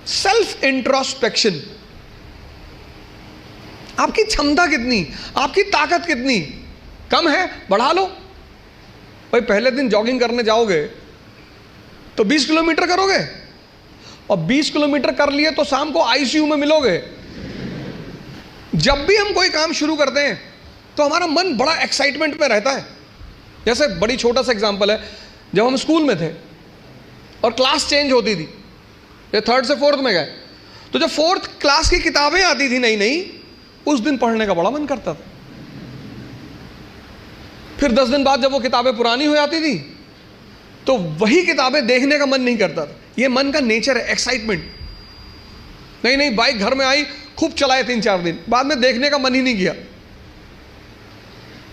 Self introspection. आपकी क्षमता कितनी, आपकी ताकत कितनी कम है, बढ़ा लो। भाई पहले दिन जॉगिंग करने जाओगे तो 20 किलोमीटर करोगे, और 20 किलोमीटर कर लिए तो शाम को आईसीयू में मिलोगे। जब भी हम कोई काम शुरू करते हैं तो हमारा मन बड़ा एक्साइटमेंट में रहता है। जैसे बड़ी छोटा सा एग्जांपल है, जब हम स्कूल में थे और क्लास चेंज होती थी, ये 3rd से 4th में गए, तो जब 4th क्लास की किताबें आती थी नई नई, उस दिन पढ़ने का बड़ा मन करता था। फिर 10 दिन बाद जब वो किताबें पुरानी हो जाती थी तो वही किताबें देखने का मन नहीं करता था। ये मन का नेचर है, एक्साइटमेंट। नहीं नहीं, बाइक घर में आई, खूब चलाए 3-4 दिन, बाद में देखने का मन ही नहीं किया।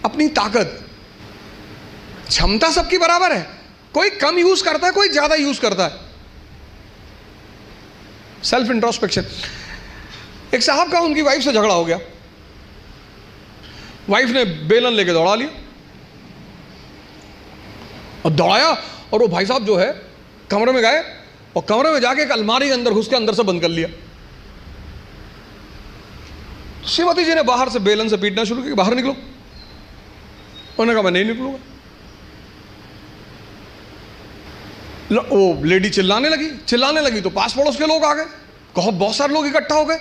अपनी ताकत, क्षमता सबकी बराबर है, कोई कम यूज करता है, कोई ज्यादा यूज करता है। Self introspection. एक साहब का उनकी वाइफ से झगड़ा हो गया, वाइफ ने बेलन लेके दौड़ा लिया और दौड़ाया, और वो भाई साहब जो है कमरे में गए और कमरे में जाके एक अलमारी के अंदर घुस के अंदर से बंद कर लिया। श्रीमती जी ने बाहर से बेलन से पीटना शुरू किया, बाहर निकलो। उन्होंने कहा मैं नहीं निकलूंगा। वो लेडी चिल्लाने लगी तो पास पड़ोस के लोग आ गए, बहुत सारे लोग इकट्ठा हो गए।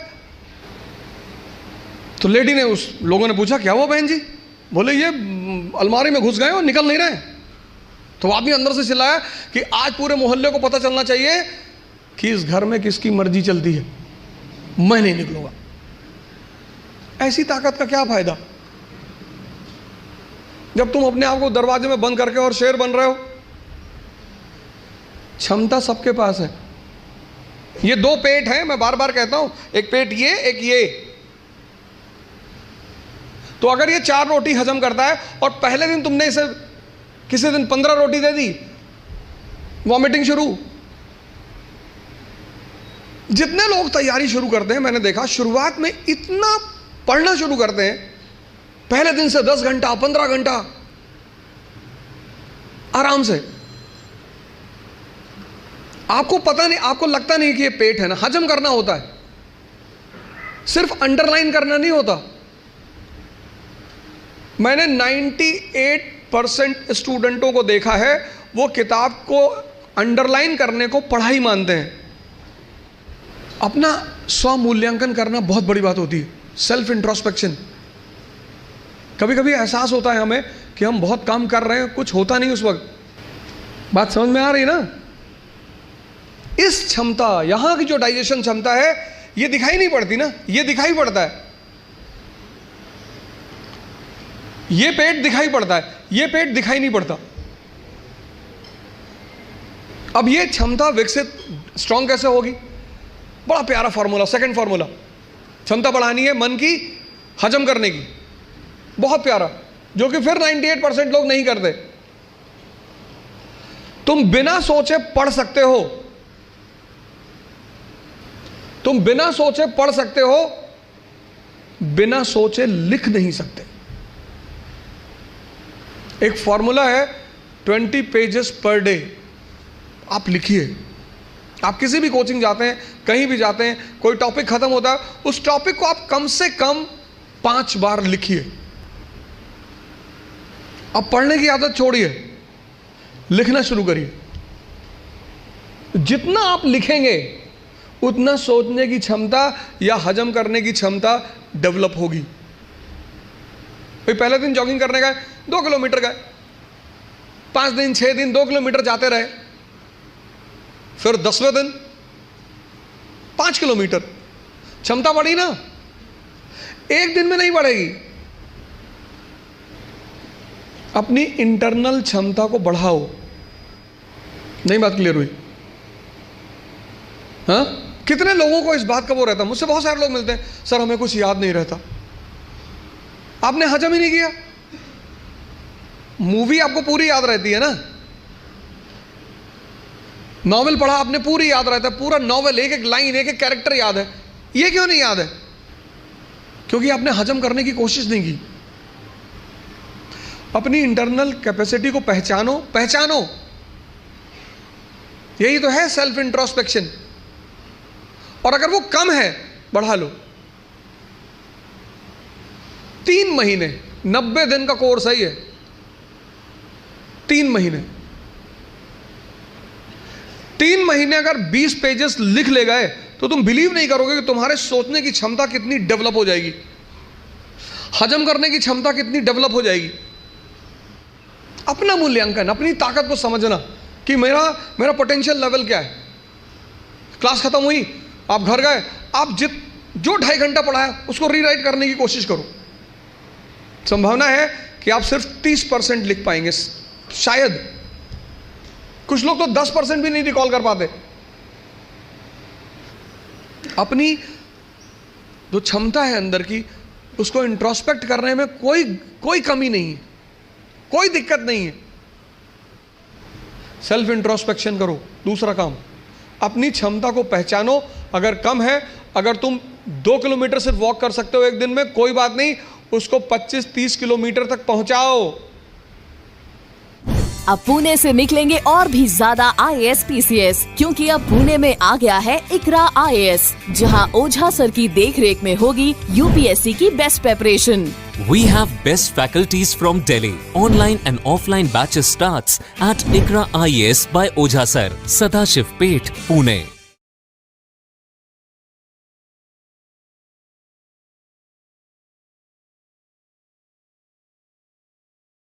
तो लेडी ने, उस लोगों ने पूछा क्या हुआ बहन जी? बोले ये अलमारी में घुस गए और निकल नहीं रहे। तो आदमी अंदर से चिल्लाया कि आज पूरे मोहल्ले को पता चलना चाहिए कि इस घर में किसकी मर्जी चलती है, मैं नहीं निकलूंगा। ऐसी ताकत का क्या फायदा जब तुम अपने आप को दरवाजे में बंद करके और शेर बन रहे हो। क्षमता सबके पास है। ये 2 पेट हैं, मैं बार बार कहता हूं, एक पेट ये, एक ये। तो अगर ये 4 रोटी हजम करता है और पहले दिन तुमने इसे किसी दिन 15 रोटी दे दी, वॉमिटिंग शुरू। जितने लोग तैयारी शुरू करते हैं, मैंने देखा शुरुआत में इतना पढ़ना शुरू करते हैं, पहले दिन से 10 घंटा 15 घंटा आराम से। आपको पता नहीं, आपको लगता नहीं कि ये पेट है ना, हजम करना होता है, सिर्फ अंडरलाइन करना नहीं होता। मैंने 98% स्टूडेंटों को देखा है, वो किताब को अंडरलाइन करने को पढ़ाई मानते हैं। अपना स्व मूल्यांकन करना बहुत बड़ी बात होती है, सेल्फ इंट्रोस्पेक्शन। कभी कभी एहसास होता है हमें कि हम बहुत काम कर रहे हैं, कुछ होता नहीं उस वक्त। बात समझ में आ रही ना? इस क्षमता, यहां की जो डाइजेशन क्षमता है, ये दिखाई नहीं पड़ती ना, ये दिखाई पड़ता है। ये पेट दिखाई पड़ता है, ये पेट दिखाई नहीं पड़ता। अब ये क्षमता विकसित, स्ट्रांग कैसे होगी? बड़ा प्यारा फॉर्मूला, सेकंड फॉर्मूला। क्षमता बढ़ानी है मन की, हजम करने की, बहुत प्यारा, जो कि फिर 98% लोग नहीं करते। तुम बिना सोचे पढ़ सकते हो, तुम बिना सोचे पढ़ सकते हो, बिना सोचे लिख नहीं सकते। एक फॉर्मूला है 20 पेजेस पर डे। आप लिखिए। आप किसी भी कोचिंग जाते हैं, कहीं भी जाते हैं, कोई टॉपिक खत्म होता है, उस टॉपिक को आप कम से कम 5 बार लिखिए। अब पढ़ने की आदत छोड़िए, लिखना शुरू करिए। जितना आप लिखेंगे उतना सोचने की क्षमता या हजम करने की क्षमता डेवलप होगी। भाई पहले दिन जॉगिंग करने गए, 2 किलोमीटर गए, 5 दिन 6 दिन 2 किलोमीटर जाते रहे, फिर 10वें दिन 5 किलोमीटर, क्षमता बढ़ी ना? एक दिन में नहीं बढ़ेगी। अपनी इंटरनल क्षमता को बढ़ाओ। नहीं बात क्लियर हुई? हाँ, कितने लोगों को इस बात का वो रहता है, मुझसे बहुत सारे लोग मिलते हैं, सर हमें कुछ याद नहीं रहता। आपने हजम ही नहीं किया। मूवी आपको पूरी याद रहती है ना, नॉवेल पढ़ा आपने पूरी याद रहता है, पूरा नॉवेल, एक एक लाइन, एक एक कैरेक्टर याद है। ये क्यों नहीं याद है? क्योंकि आपने हजम करने की कोशिश नहीं की। अपनी इंटरनल कैपेसिटी को पहचानो। यही तो है सेल्फ इंट्रोस्पेक्शन। और अगर वो कम है बढ़ा लो। 3 महीने, 90 दिन का कोर्स है ये, 3 महीने। 3 महीने अगर 20 पेजेस लिख ले गए तो तुम बिलीव नहीं करोगे कि तुम्हारे सोचने की क्षमता कितनी डेवलप हो जाएगी, हजम करने की क्षमता कितनी डेवलप हो जाएगी। अपना मूल्यांकन, अपनी ताकत को समझना कि मेरा पोटेंशियल लेवल क्या है। क्लास खत्म हुई, आप घर गए, आप जो 2.5 घंटा पढ़ाया उसको रीराइट करने की कोशिश करो। संभावना है कि आप सिर्फ 30% लिख पाएंगे, शायद। कुछ लोग तो 10% भी नहीं रिकॉल कर पाते। अपनी जो क्षमता है अंदर की, उसको इंट्रोस्पेक्ट करने में कोई कमी नहीं है, कोई दिक्कत नहीं है। सेल्फ इंट्रोस्पेक्शन करो। दूसरा काम, अपनी क्षमता को पहचानो। अगर कम है, अगर तुम 2 किलोमीटर सिर्फ वॉक कर सकते हो एक दिन में, कोई बात नहीं, उसको 25-30 किलोमीटर तक पहुंचाओ। अब पुणे से निकलेंगे और भी ज्यादा IAS PCS, क्योंकि अब पुणे में आ गया है इकरा IAS, जहां ओझा सर की देखरेख में होगी UPSC की best preparation. We have best faculties from Delhi. Online and offline batches starts at ICRA IAS by Ojha Sir, Sadashiv Peth, Pune.